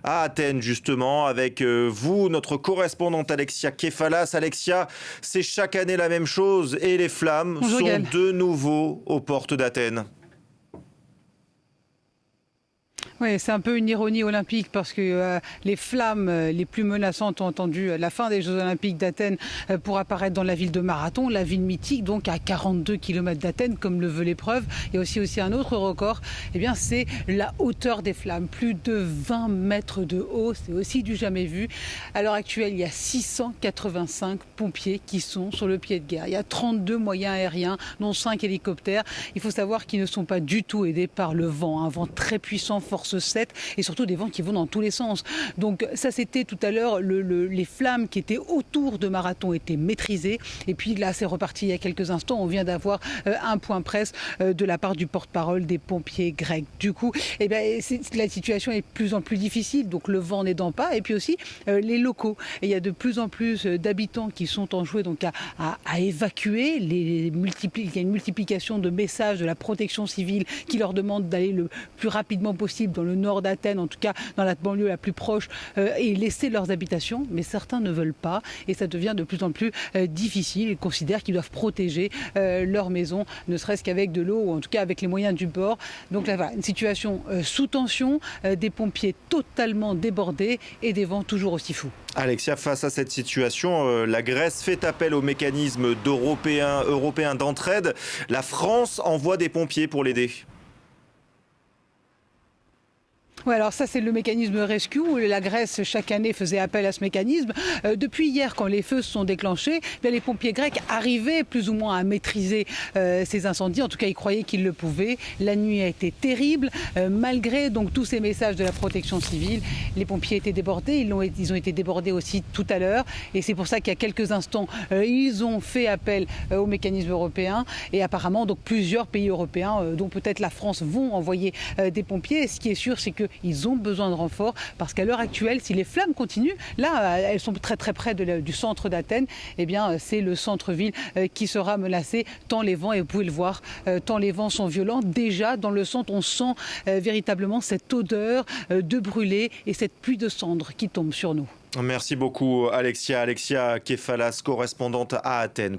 à Athènes justement avec vous, notre correspondante Alexia Kefalas. Alexia, c'est chaque année la même chose et les flammes Bonjour, sont Gaël. de nouveau aux portes d'Athènes. Oui, c'est un peu une ironie olympique parce que les flammes les plus menaçantes ont attendu la fin des Jeux Olympiques d'Athènes pour apparaître dans la ville de Marathon, la ville mythique, donc à 42 km d'Athènes, comme le veut l'épreuve. Et aussi un autre record, eh bien, c'est la hauteur des flammes, plus de 20 mètres de haut, c'est aussi du jamais vu. À l'heure actuelle, il y a 685 pompiers qui sont sur le pied de guerre. Il y a 32 moyens aériens, dont 5 hélicoptères. Il faut savoir qu'ils ne sont pas du tout aidés par le vent, un vent très puissant, force 7, et surtout des vents qui vont dans tous les sens. Donc ça, c'était tout à l'heure, les flammes qui étaient autour de Marathon étaient maîtrisées. Et puis là, c'est reparti il y a quelques instants. On vient d'avoir un point presse de la part du porte-parole des pompiers grecs. Du coup, eh bien, la situation est de plus en plus difficile. Donc le vent n'aidant pas. Et puis aussi les locaux. Et il y a de plus en plus d'habitants qui sont enjoués donc à évacuer. Il y a une multiplication de messages de la protection civile qui leur demande d'aller le plus rapidement possible dans le nord d'Athènes, en tout cas dans la banlieue la plus proche, et laisser leurs habitations. Mais certains ne veulent pas et ça devient de plus en plus difficile. Ils considèrent qu'ils doivent protéger leur maison, ne serait-ce qu'avec de l'eau ou en tout cas avec les moyens du bord. Donc là, voilà, une situation sous tension, des pompiers totalement débordés et des vents toujours aussi fous. Alexia, face à cette situation, la Grèce fait appel au mécanisme européen d'entraide. La France envoie des pompiers pour l'aider. Oui, alors ça, c'est le mécanisme Rescue. La Grèce, chaque année, faisait appel à ce mécanisme. Depuis hier, quand les feux se sont déclenchés, les pompiers grecs arrivaient plus ou moins à maîtriser ces incendies. En tout cas, ils croyaient qu'ils le pouvaient. La nuit a été terrible. Malgré donc tous ces messages de la protection civile, les pompiers étaient débordés. Ils ont été débordés aussi tout à l'heure. Et c'est pour ça qu'il y a quelques instants, ils ont fait appel au mécanisme européen. Et apparemment, donc plusieurs pays européens, dont peut-être la France, vont envoyer des pompiers. Et ce qui est sûr, c'est qu'ils ont besoin de renforts parce qu'à l'heure actuelle, si les flammes continuent, là, elles sont très très près du centre d'Athènes, eh bien, c'est le centre-ville qui sera menacé, tant les vents, et vous pouvez le voir, tant les vents sont violents. Déjà, dans le centre, on sent véritablement cette odeur de brûlé et cette pluie de cendres qui tombe sur nous. Merci beaucoup, Alexia Kefalas, correspondante à Athènes.